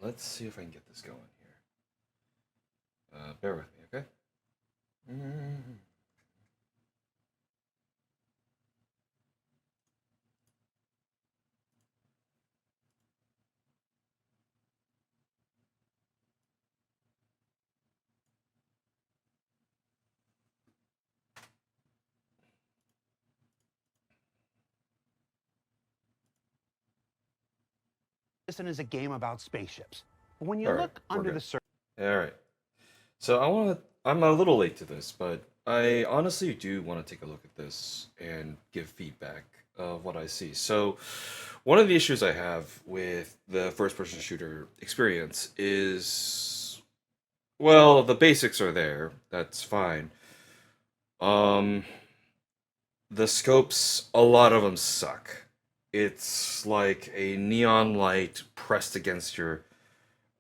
let's see if I can get this going here. Bear with me, okay? Citizen is a game about spaceships. But when you All right, look we're under good. the surface, All right. So I'm a little late to this, but I honestly do want to take a look at this and give feedback of what I see. So, one of the issues I have with the first-person shooter experience is, well, the basics are there. That's fine. Um, the scopes, a lot of them suck. It's like a neon light pressed against your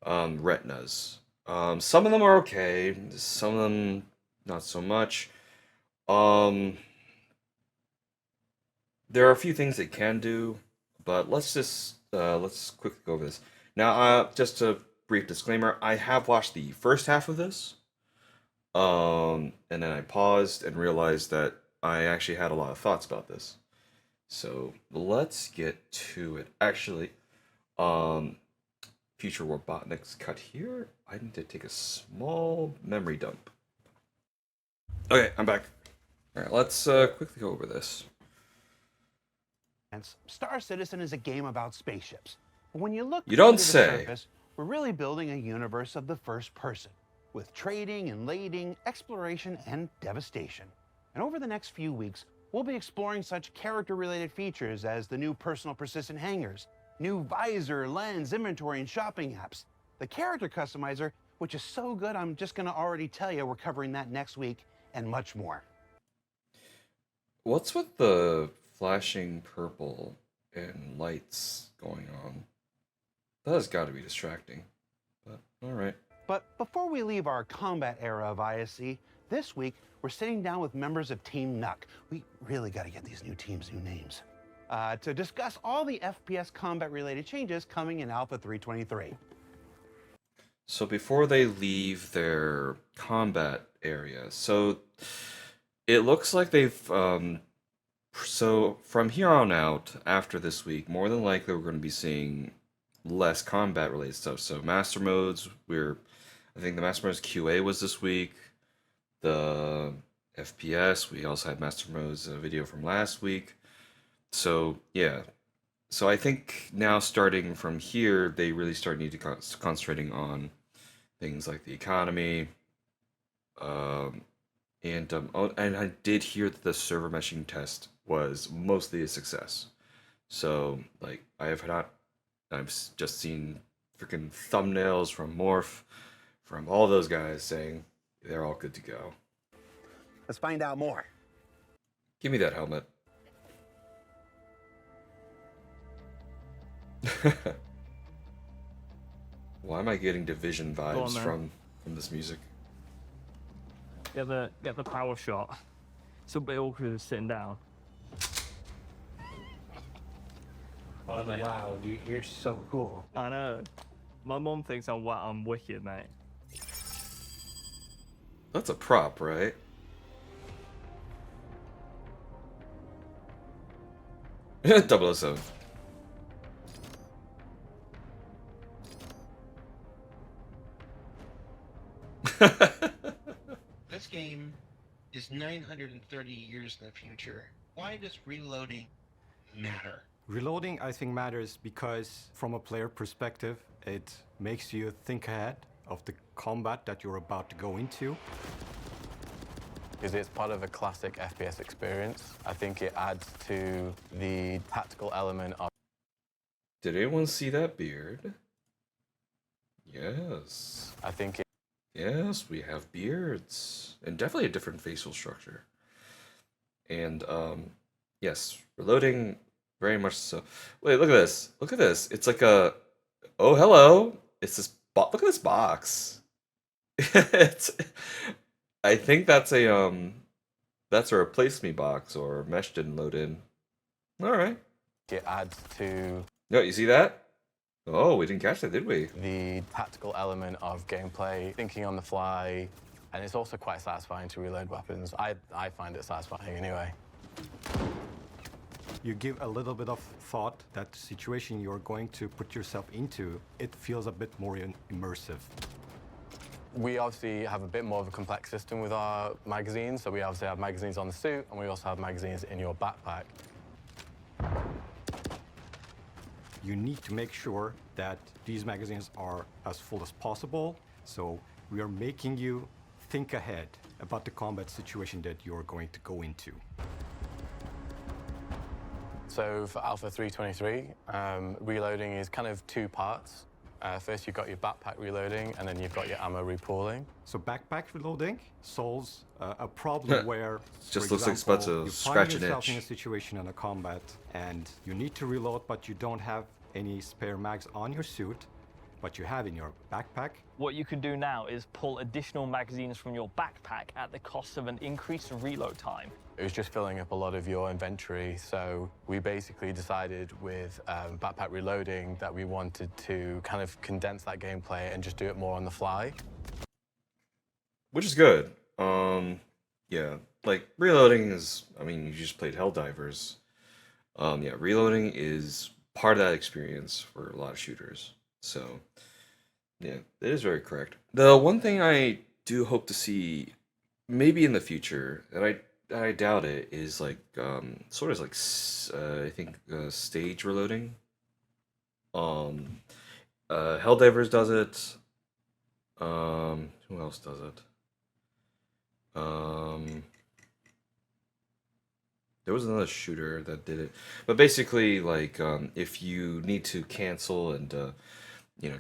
retinas. Some of them are okay, some of them not so much. Um, there are a few things they can do, but let's quickly go over this. Now, just a brief disclaimer: I have watched the first half of this, and then I paused and realized that I actually had a lot of thoughts about this. So let's get to it. Actually, um, Future Robotnik's cut here. I need to take a small memory dump. Okay, I'm back. All right, let's quickly go over this. Star Citizen is a game about spaceships. But when you look You don't under the say. surface, we're really building a universe of the first person, with trading and lading, exploration, and devastation. And over the next few weeks, we'll be exploring such character-related features as the new personal persistent hangars, new visor, lens, inventory, and shopping apps. The character customizer, which is so good, I'm just gonna already tell you we're covering that next week, and much more. What's with the flashing purple and lights going on? That has got to be distracting. But all right. But before we leave our combat era of ISC, this week we're sitting down with members of Team NuC. We really got to get these new teams new names. To discuss all the FPS combat-related changes coming in Alpha 323. So before they leave their combat area, so it looks like they've so from here on out, after this week, more than likely we're going to be seeing less combat related stuff. So master modes, I think the master modes QA was this week. The FPS, we also had master modes video from last week. So yeah, so I think now starting from here, they really start need to concentrating on things like the economy, um, and I did hear that the server meshing test was mostly a success. So like I've just seen freaking thumbnails from Morph, from all those guys saying they're all good to go. Let's find out more. Give me that helmet. Why am I getting Division vibes from this music? Get the power shot. It's a bit awkward sitting down. Oh, wow, dude, you're so cool. I know. My mom thinks I'm wicked, mate. That's a prop, right? Double 007. This game is 930 years in the future. Why does reloading matter? Reloading, I think, matters because from a player perspective, it makes you think ahead of the combat that you're about to go into. Because it's part of a classic FPS experience. I think it adds to the tactical element of... Did anyone see that beard? Yes. I think it... Yes, we have beards. And definitely a different facial structure. And, yes, reloading, very much so. Wait, look at this. Look at this. It's like a... Oh, hello. It's this... Look at this box. It's... I think that's a replace me box, or mesh didn't load in. All right. It adds to... No, you see that? Oh, we didn't catch that, did we? The tactical element of gameplay, thinking on the fly, and it's also quite satisfying to reload weapons. I find it satisfying anyway. You give a little bit of thought that the situation you're going to put yourself into, it feels a bit more immersive. We obviously have a bit more of a complex system with our magazines. So we obviously have magazines on the suit, and we also have magazines in your backpack. You need to make sure that these magazines are as full as possible. So we are making you think ahead about the combat situation that you're going to go into. So for Alpha 323, reloading is kind of two parts. First, you've got your backpack reloading, and then you've got your ammo repooling. So backpack reloading solves a problem where, Just for looks like it's about example, to you scratch find an yourself itch. in a situation in a combat, and you need to reload, but you don't have any spare mags on your suit, but you have in your backpack. What you can do now is pull additional magazines from your backpack at the cost of an increased reload time. It was just filling up a lot of your inventory, so we basically decided with backpack reloading that we wanted to kind of condense that gameplay and just do it more on the fly. Which is good. Yeah, like reloading is, I mean, you just played Helldivers. Yeah, reloading is part of that experience for a lot of shooters. So, yeah, it is very correct. The one thing I do hope to see, maybe in the future, and I doubt it, is like sort of like I think stage reloading. Helldivers does it. Who else does it? There was another shooter that did it, but basically, like, if you need to cancel and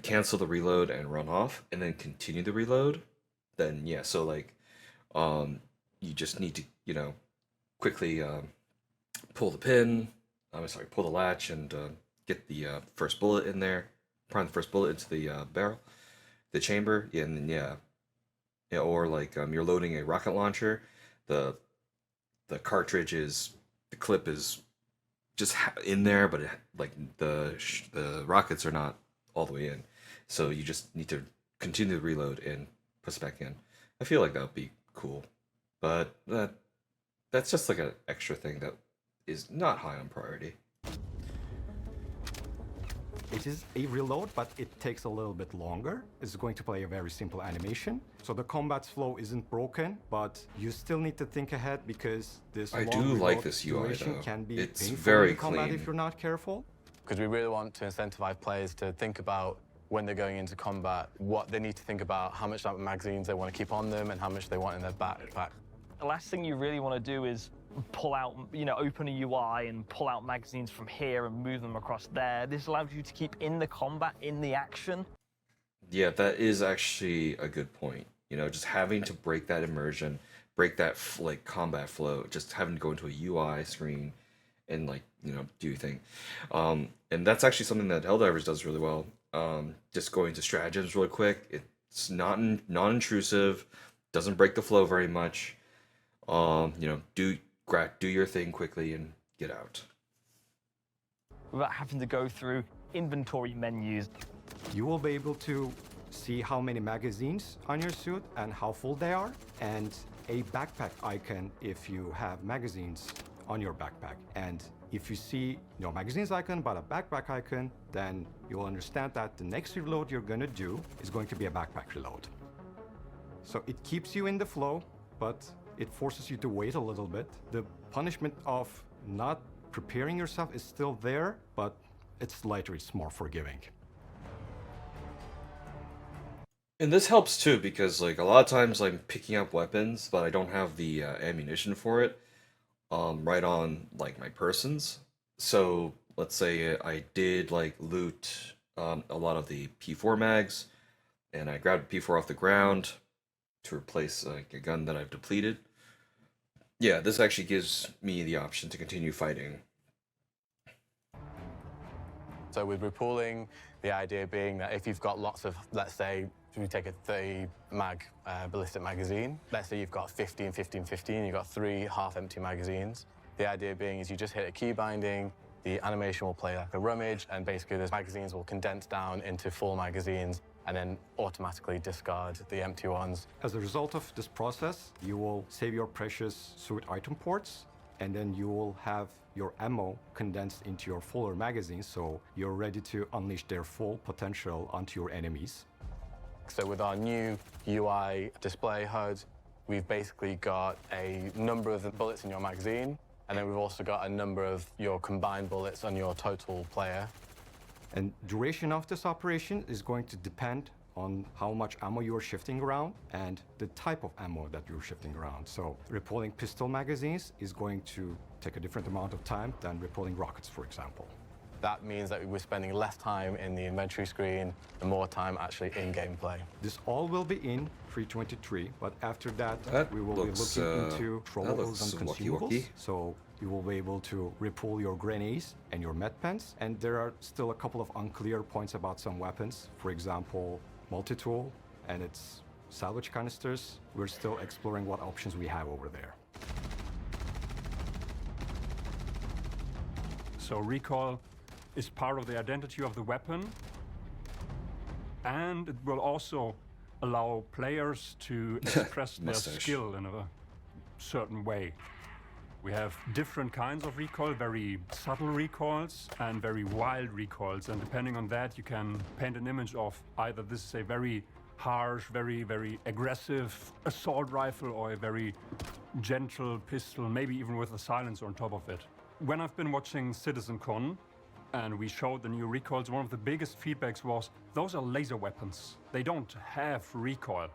cancel the reload and run off, and then continue the reload, then yeah. So like, you just need to quickly pull the pin. I'm sorry, pull the latch and get the first bullet in there. Prime the first bullet into the barrel, the chamber, yeah, and then yeah, or like you're loading a rocket launcher, the cartridge the clip is just in there, but like the rockets are not all the way in, so you just need to continue the reload and press it back in. I feel like that would be cool, but that's just like an extra thing that is not high on priority. It is a reload, but it takes a little bit longer. It's going to play a very simple animation. So the combat flow isn't broken, but you still need to think ahead because this I long do reload like this UI duration though. can be It's painful very in combat clean. if you're not careful. Because we really want to incentivize players to think about when they're going into combat, what they need to think about, how much magazines they want to keep on them, and how much they want in their backpack. The last thing you really want to do is pull out, open a UI and pull out magazines from here and move them across there. This allows you to keep in the combat, in the action. Yeah, that is actually a good point. Just having to break that immersion, break that like combat flow, just having to go into a UI screen and like do your thing. And that's actually something that Helldivers does really well. Just going to stratagems really quick. It's non-intrusive, doesn't break the flow very much. Do your thing quickly and get out. Without having to go through inventory menus. You will be able to see how many magazines on your suit and how full they are, and a backpack icon if you have magazines on your backpack. And if you see no magazines icon but a backpack icon, then you'll understand that the next reload you're going to do is going to be a backpack reload. So it keeps you in the flow, but it forces you to wait a little bit. The punishment of not preparing yourself is still there, but it's lighter, it's more forgiving. And this helps too because like a lot of times I'm picking up weapons, but I don't have the ammunition for it right on like my persons. So let's say I did like loot a lot of the P4 mags, and I grabbed a P4 off the ground to replace like a gun that I've depleted. Yeah, this actually gives me the option to continue fighting. So with repooling, the idea being that if you've got lots of, let's say, if we take a 30 mag ballistic magazine, let's say you've got 15, you've got 3 half-empty magazines. The idea being is you just hit a key binding, the animation will play like a rummage, and basically those magazines will condense down into full magazines and then automatically discard the empty ones. As a result of this process, you will save your precious suit item ports, and then you will have your ammo condensed into your fuller magazines, so you're ready to unleash their full potential onto your enemies. So with our new UI display HUD, we've basically got a number of the bullets in your magazine, and then we've also got a number of your combined bullets on your total player. And duration of this operation is going to depend on how much ammo you're shifting around and the type of ammo that you're shifting around. So repulling pistol magazines is going to take a different amount of time than repulling rockets, for example. That means that we're spending less time in the inventory screen and more time actually in gameplay. This all will be in 3.23, but after that, we will be looks, looking into throwables and wacky consumables. wacky. So you will be able to repull your grenades and your med pens. And there are still a couple of unclear points about some weapons. For example, multi-tool and its salvage canisters. We're still exploring what options we have over there. So recoil is part of the identity of the weapon, and it will also allow players to express their Mustache. skill in a certain way. We have different kinds of recoil, very subtle recoils and very wild recoils, and depending on that you can paint an image of either this is a very harsh, very aggressive assault rifle, or a very gentle pistol, maybe even with a silencer on top of it. When I've been watching CitizenCon and we showed the new recoils, one of the biggest feedbacks was, those are laser weapons. They don't have recoil.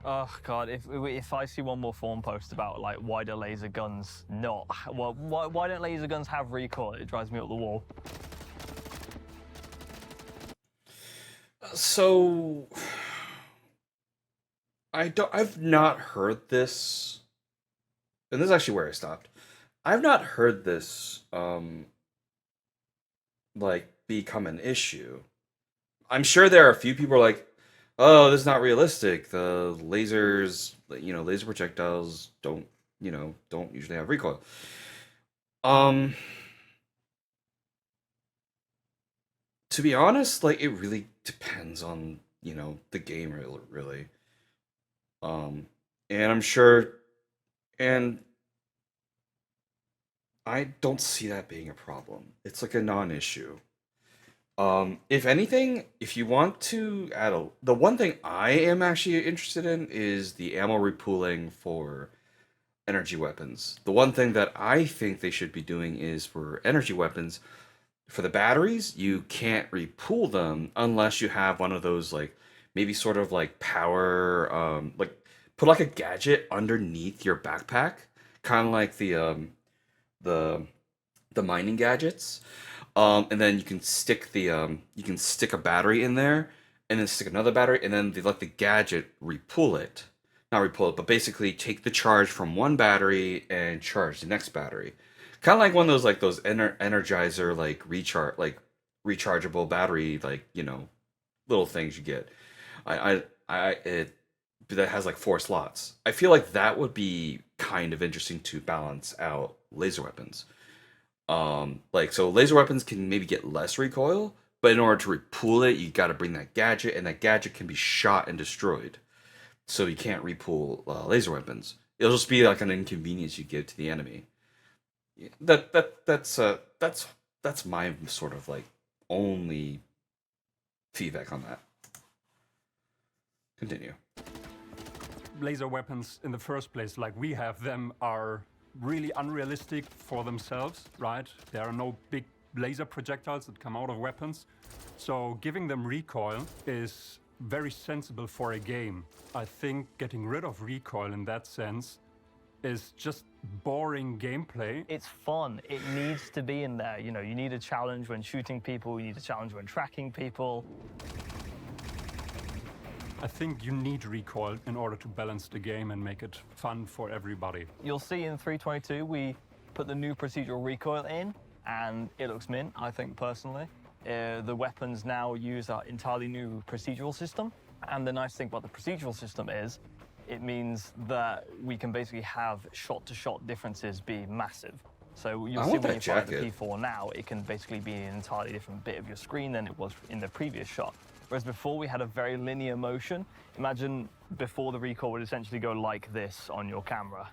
Oh God! If I see one more forum post about like why do laser guns not? Well, why don't laser guns have recoil? It drives me up the wall. So I've not heard this, and this is actually where I stopped. I've not heard this like become an issue. I'm sure there are a few people like, oh, this is not realistic. The lasers, laser projectiles don't usually have recoil. To be honest, like, it really depends on, the game, really. And I'm sure, and I don't see that being a problem. It's like a non-issue. If anything, if you want to add the one thing I am actually interested in is the ammo repooling for energy weapons. The one thing that I think they should be doing is for energy weapons, for the batteries, you can't repool them unless you have one of those, like, maybe sort of like power, like, put like a gadget underneath your backpack, kind of like the mining gadgets. And then you can stick a battery in there, and then stick another battery, and then they let the gadget repull it. Not repull it, but basically take the charge from one battery and charge the next battery. Kind of like one of those Energizer rechargeable battery little things you get. It that has like 4 slots. I feel like that would be kind of interesting to balance out laser weapons. So laser weapons can maybe get less recoil, but in order to repool it, you got to bring that gadget, and that gadget can be shot and destroyed. So you can't repool laser weapons. It'll just be like an inconvenience you give to the enemy. That's my sort of like only feedback on that. Continue. Laser weapons in the first place, like we have them, are really unrealistic for themselves, right? There are no big laser projectiles that come out of weapons. So giving them recoil is very sensible for a game. I think getting rid of recoil in that sense is just boring gameplay. It's fun. It needs to be in there. You need a challenge when shooting people. You need a challenge when tracking people. I think you need recoil in order to balance the game and make it fun for everybody. You'll see in 3.22 we put the new procedural recoil in, and it looks mint, I think, personally. The weapons now use our entirely new procedural system, and the nice thing about the procedural system is it means that we can basically have shot-to-shot differences be massive. So you'll I see want when that you fire the jacket. P4 now, it can basically be an entirely different bit of your screen than it was in the previous shot. Whereas before we had a very linear motion. Imagine before the recoil would essentially go like this on your camera.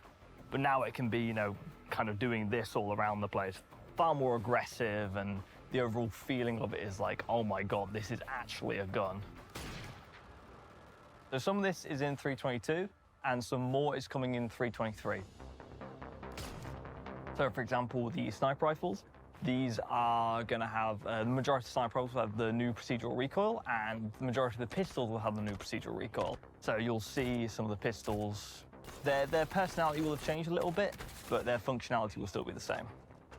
But now it can be, you know, kind of doing this all around the place. Far more aggressive, and the overall feeling of it is like, oh my God, this is actually a gun. So some of this is in 322, and some more is coming in 323. So for example, the sniper rifles, these are going to have, the majority of sniper rifles will have the new procedural recoil, and the majority of the pistols will have the new procedural recoil. So you'll see some of the pistols, their personality will have changed a little bit, but their functionality will still be the same.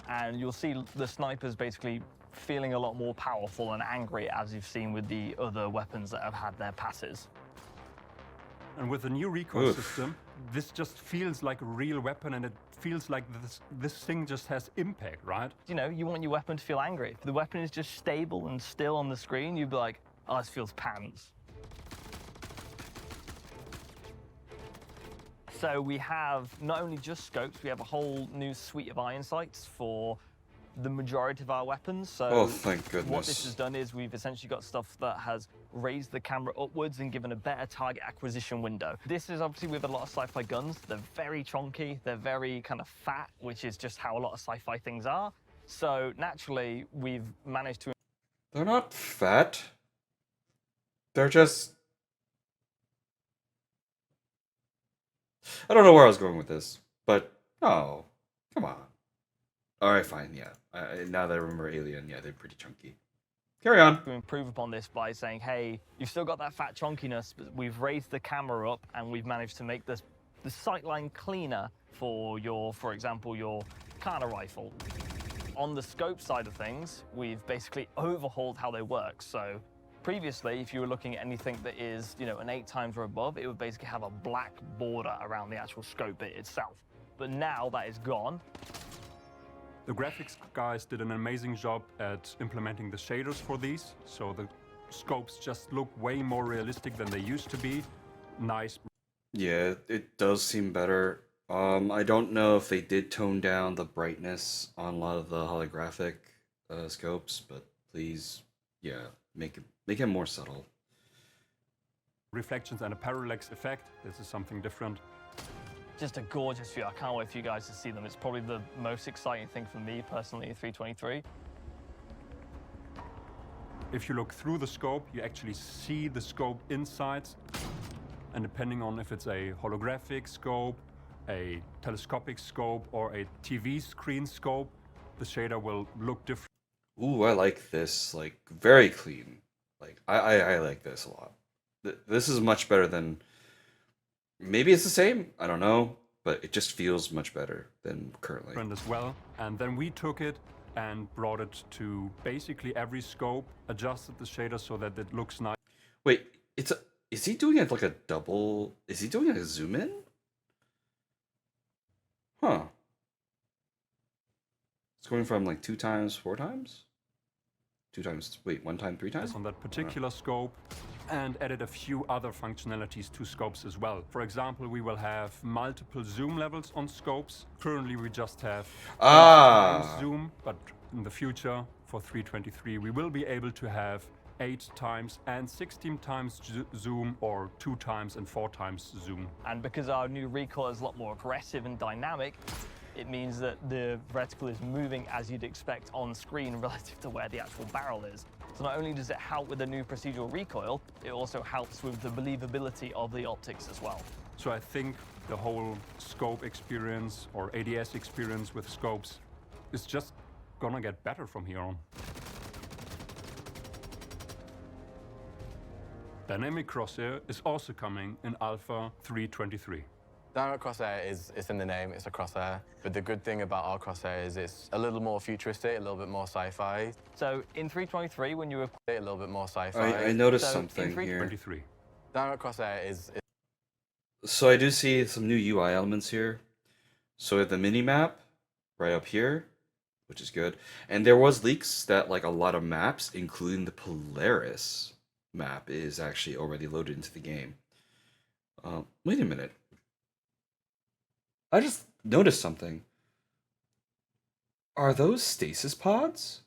And you'll see the snipers basically feeling a lot more powerful and angry, as you've seen with the other weapons that have had their passes. And with the new recoil Oof. system, this just feels like a real weapon, and it feels like this thing just has impact, right? You know, you want your weapon to feel angry. If the weapon is just stable and still on the screen, you'd be like, oh, this feels pants. So we have not only just scopes, we have a whole new suite of iron sights for the majority of our weapons. So Oh, thank what this goodness. has done is we've essentially got stuff that has raised the camera upwards and given a better target acquisition window. This is obviously with a lot of sci-fi guns. They're very chonky, they're very kind of fat, which is just how a lot of sci-fi things are. So naturally, we've managed to... They're not fat. They're just... I don't know where I was going with this, but oh, come on. All right, fine, yeah. Now that I remember Alien, yeah, they're pretty chunky. Carry on. to improve upon this by saying, hey, you've still got that fat chonkiness, but we've raised the camera up and we've managed to make the sightline cleaner for your, for example, your Kana rifle. On the scope side of things, we've basically overhauled how they work. So previously, if you were looking at anything that is, you know, an 8 times or above, it would basically have a black border around the actual scope bit itself. But now that is gone. The graphics guys did an amazing job at implementing the shaders for these, so the scopes just look way more realistic than they used to be. Nice. Yeah, it does seem better. I don't know if they did tone down the brightness on a lot of the holographic scopes, but please, yeah, make it more subtle. Reflections and a parallax effect. This is something different. Just a gorgeous view. I can't wait for you guys to see them. It's probably the most exciting thing for me personally in 323. If you look through the scope, you actually see the scope inside. And depending on if it's a holographic scope, a telescopic scope, or a TV screen scope, the shader will look different. Ooh, I like this, like, very clean. Like, I like this a lot. This is much better than... Maybe it's the same, I don't know, but it just feels much better than currently. As well. And then we took it and brought it to basically every scope, adjusted the shader so that it looks nice. Wait, is he doing it like a double... Is he doing a zoom in? Huh. It's going from like 2 times, 4 times? 2 times, wait, 1 time, 3 times? On that particular scope, and added a few other functionalities to scopes as well. For example, we will have multiple zoom levels on scopes. Currently, we just have 8 times zoom, but in the future, for 323, we will be able to have 8 times and 16 times zoom, or 2 times and 4 times zoom. And because our new recoil is a lot more aggressive and dynamic, it means that the reticle is moving as you'd expect on screen relative to where the actual barrel is. So not only does it help with the new procedural recoil, it also helps with the believability of the optics as well. So I think the whole scope experience, or ADS experience with scopes, is just gonna get better from here on. Dynamic crosshair is also coming in Alpha 323. Dynamic crosshair it's in the name, it's a crosshair. But the good thing about our crosshair is it's a little more futuristic, a little bit more sci-fi. So in 323, when you were... A little bit more sci-fi. I noticed So, something in here. 23. Dynamic crosshair is So I do see some new UI elements here. So we have the mini-map right up here, which is good. And there was leaks that like a lot of maps, including the Polaris map, is actually already loaded into the game. Wait a minute. I just noticed something. Are those stasis pods?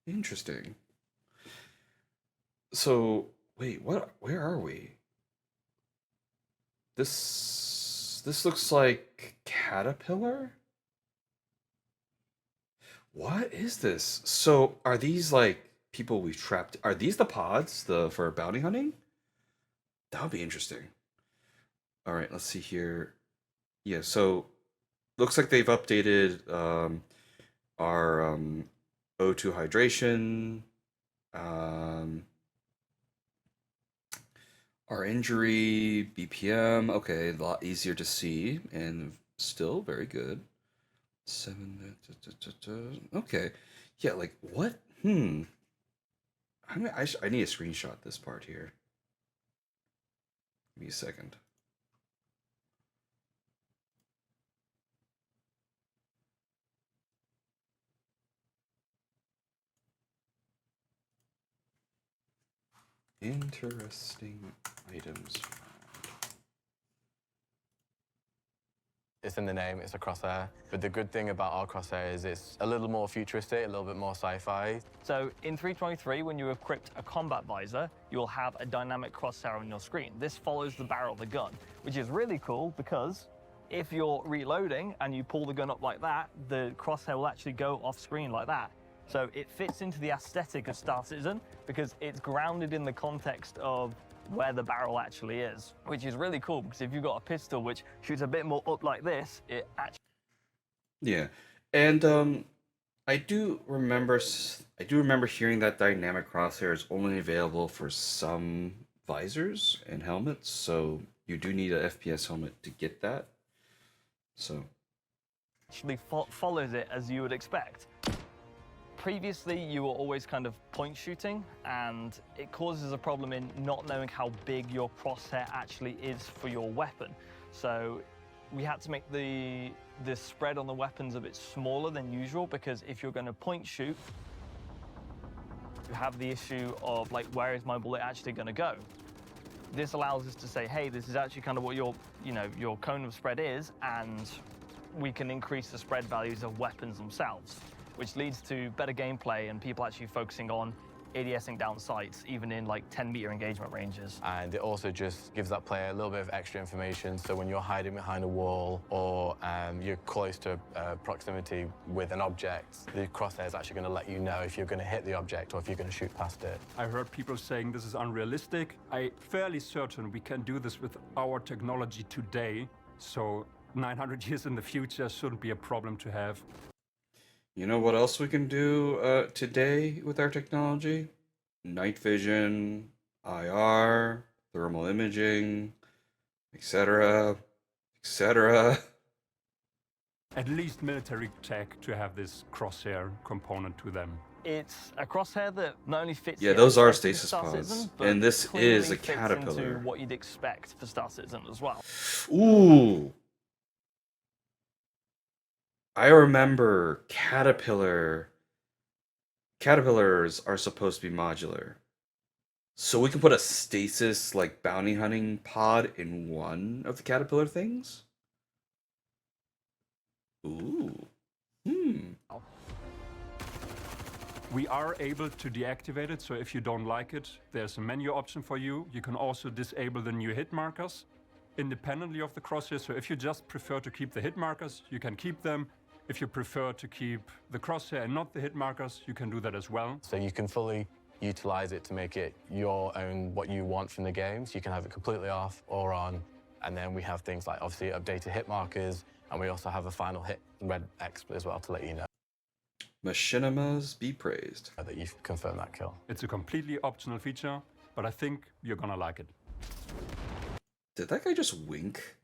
Interesting. So, wait, what? Where are we? This looks like Caterpillar? What is this? So, are these like people we've trapped? Are these the pods for bounty hunting? That would be interesting. All right, let's see here. Yeah, so looks like they've updated our O2 hydration, um, our injury, BPM. Okay, a lot easier to see and still very good. 7. Okay, yeah, like what? I need a screenshot this part here. Give me a second. Interesting items. It's in the name, it's a crosshair. But the good thing about our crosshair is it's a little more futuristic, a little bit more sci-fi. So in 323, when you equip a combat visor, you'll have a dynamic crosshair on your screen. This follows the barrel of the gun, which is really cool because if you're reloading and you pull the gun up like that, the crosshair will actually go off screen like that. So it fits into the aesthetic of Star Citizen because it's grounded in the context of where the barrel actually is, which is really cool because if you've got a pistol which shoots a bit more up like this, it actually... Yeah, and I do remember hearing that dynamic crosshair is only available for some visors and helmets, so you do need a FPS helmet to get that. So actually follows it as you would expect. Previously, you were always kind of point shooting, and it causes a problem in not knowing how big your crosshair actually is for your weapon. So we had to make the spread on the weapons a bit smaller than usual, because if you're going to point shoot, you have the issue of, like, where is my bullet actually going to go? This allows us to say, hey, this is actually kind of what your cone of spread is, and we can increase the spread values of weapons themselves, which leads to better gameplay and people actually focusing on ADSing down sights, even in like 10-meter engagement ranges. And it also just gives that player a little bit of extra information, so when you're hiding behind a wall or you're close to proximity with an object, the crosshair is actually going to let you know if you're going to hit the object or if you're going to shoot past it. I heard people saying this is unrealistic. I'm fairly certain we can do this with our technology today, so 900 years in the future shouldn't be a problem to have. you know what else we can do today with our technology? Night vision, IR, thermal imaging, etc., etc. At least military tech to have this crosshair component to them. It's a crosshair that not only fits... Yeah, the those are aesthetic of stasis Star pods, Citizen, but and this clearly is a fits Caterpillar. into what you'd expect for Star Citizen as well. Ooh. I remember Caterpillars are supposed to be modular. So we can put a stasis, like, bounty hunting pod in one of the Caterpillar things? Ooh. We are able to deactivate it, so if you don't like it, there's a menu option for you. You can also disable the new hit markers independently of the crosshair. So if you just prefer to keep the hit markers, you can keep them. If you prefer to keep the crosshair and not the hit markers, you can do that as well. So you can fully utilize it to make it your own, what you want from the game. So you can have it completely off or on. And then we have things like, obviously, updated hit markers, and we also have a final hit red X as well to let you know Machinimas be praised. that you've confirmed that kill. It's a completely optional feature, but I think you're gonna like it. Did that guy just wink?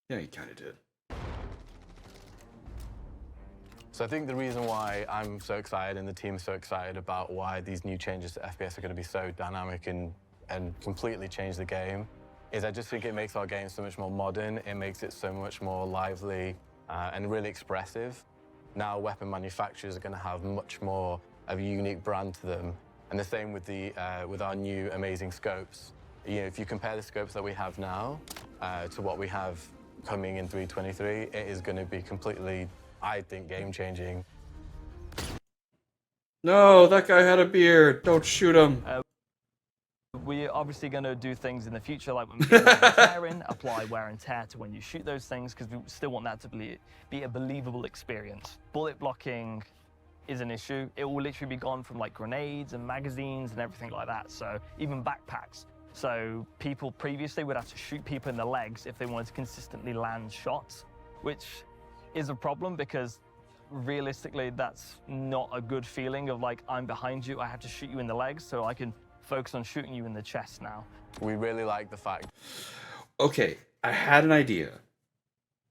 Yeah, he kind of did. So I think the reason why I'm so excited and the team's so excited about why these new changes to FPS are going to be so dynamic and completely change the game is I just think it makes our game so much more modern. It makes it so much more lively and really expressive. Now weapon manufacturers are going to have much more of a unique brand to them. And the same with our new amazing scopes. You know, if you compare the scopes that we have now to what we have coming in 323, it is going to be completely, I think, game-changing. No, that guy had a beard. Don't shoot him. We're obviously going to do things in the future, like when we get wear and tear in, apply wear and tear to when you shoot those things, because we still want that to be a believable experience. Bullet blocking is an issue. It will literally be gone from like grenades and magazines and everything like that, so even backpacks. So people previously would have to shoot people in the legs if they wanted to consistently land shots, which is a problem because realistically that's not a good feeling of like, I'm behind you, I have to shoot you in the legs so I can focus on shooting you in the chest now. We really like the fact. Okay, I had an idea.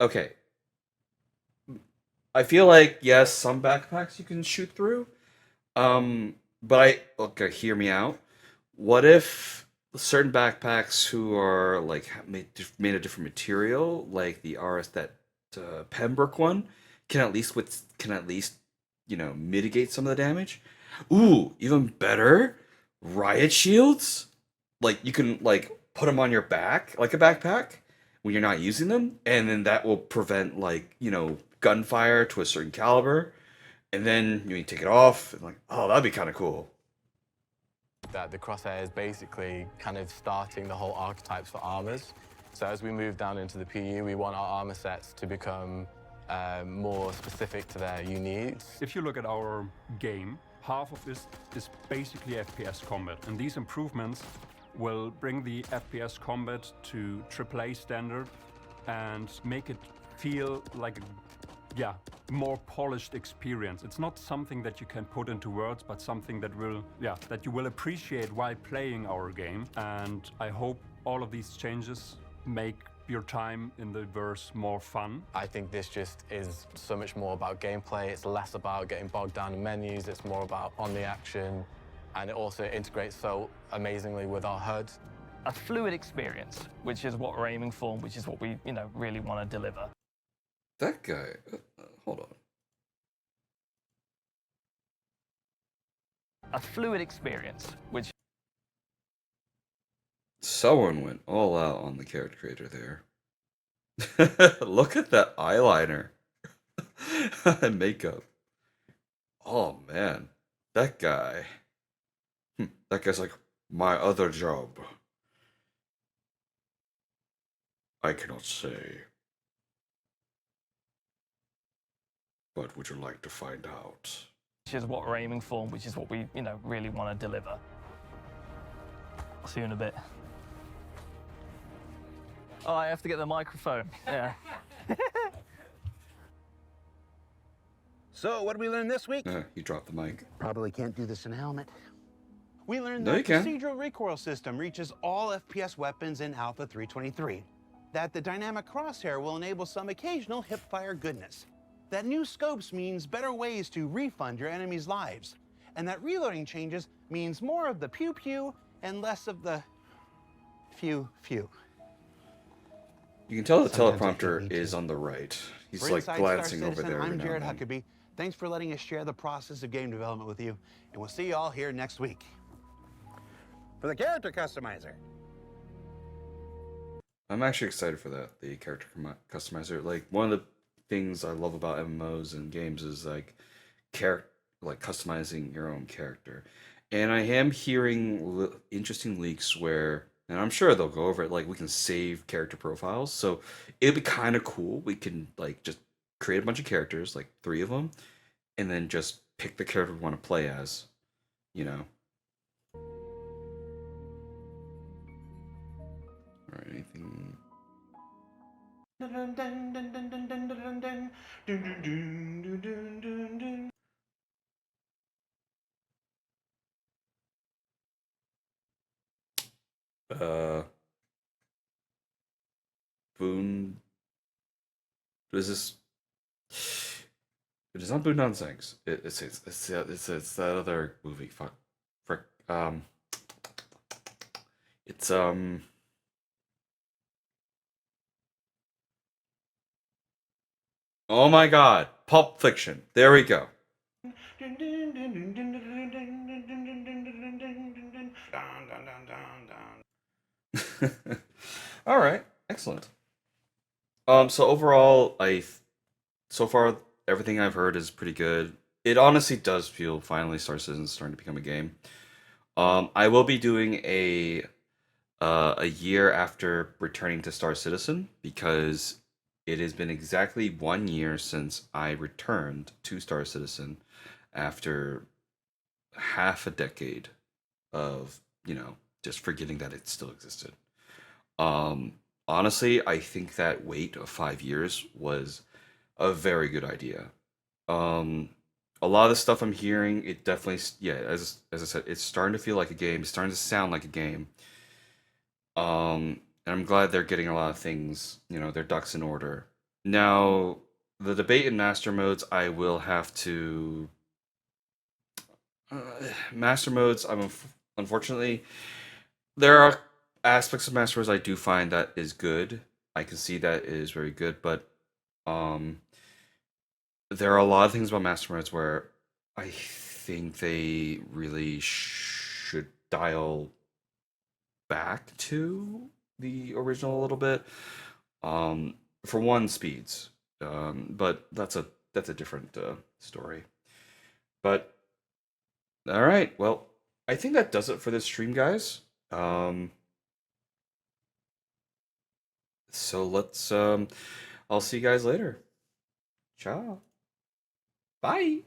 Okay. I feel like, yes, some backpacks you can shoot through. Okay, hear me out. What if certain backpacks who are like made of different material, like the Pembroke one, can at least mitigate some of the damage? Ooh, even better, riot shields. Like you can like put them on your back like a backpack when you're not using them, and then that will prevent gunfire to a certain caliber. And then you take it off, and oh, that'd be kind of cool. That the crosshair is basically kind of starting the whole archetypes for armors. So as we move down into the PU, we want our armor sets to become more specific to their needs. If you look at our game, half of this is basically FPS combat, and these improvements will bring the FPS combat to AAA standard and make it feel like a more polished experience. It's not something that you can put into words, but something that you will appreciate while playing our game. And I hope all of these changes make your time in the verse more fun. I think this just is so much more about gameplay. It's less about getting bogged down in menus. It's more about on the action. And it also integrates so amazingly with our HUD. A fluid experience, which is what we're aiming for, which is what we, really want to deliver. That guy, hold on. A fluid experience, which... Someone went all out on the character creator there. Look at that eyeliner and makeup. Oh man, that guy. That guy's like, my other job. I cannot say. But would you like to find out? Which is what we're aiming for, which is what we, really want to deliver. I'll see you in a bit. Oh, I have to get the microphone. Yeah. So, what did we learn this week? You dropped the mic. Probably can't do this in a helmet. We learned No, that you the can. procedural recoil system reaches all FPS weapons in Alpha 323. That the dynamic crosshair will enable some occasional hip-fire goodness. That new scopes means better ways to refund your enemies' lives. And that reloading changes means more of the pew-pew and less of the few. You can tell the Sometimes I feel teleprompter me is too. on the right. He's For like Inside glancing Star over Citizen, there. I'm every now Jared and then. Huckabee. Thanks for letting us share the process of game development with you, and we'll see you all here next week. For the character customizer. I'm actually excited for that, the character customizer. Like, one of the things I love about MMOs and games is like customizing your own character. And I am hearing interesting leaks where, and I'm sure they'll go over it, like we can save character profiles. So it'd be kind of cool. We can like just create a bunch of characters, like 3 of them, and then just pick the character we want to play as, you know. All right, anything? Boon. Is this? It is not Boon Sings. It's that other movie. Fuck. Frick. It's Oh my God, Pulp Fiction. There we go. All right, excellent. So overall, so far everything I've heard is pretty good. It honestly does feel finally Star Citizen is starting to become a game. I will be doing a year after returning to Star Citizen because it has been exactly 1 year since I returned to Star Citizen after half a decade of, just forgetting that it still existed. Um, Honestly, I think that wait of 5 years was a very good idea. Um, a lot of the stuff I'm hearing, it definitely, yeah, as I said, it's starting to feel like a game. It's starting to sound like a game. And I'm glad they're getting a lot of things, their ducks in order. Now, the debate in master modes, I will have to. Uh, Master modes, unfortunately, there are aspects of master modes I do find that is good. I can see that is very good, but um, there are a lot of things about master modes where I think they really should dial back to the original a little bit. Um, for one, speeds, but that's a different story. But all right, well, I think that does it for this stream, guys. Um, so let's I'll see you guys later. Ciao. Bye.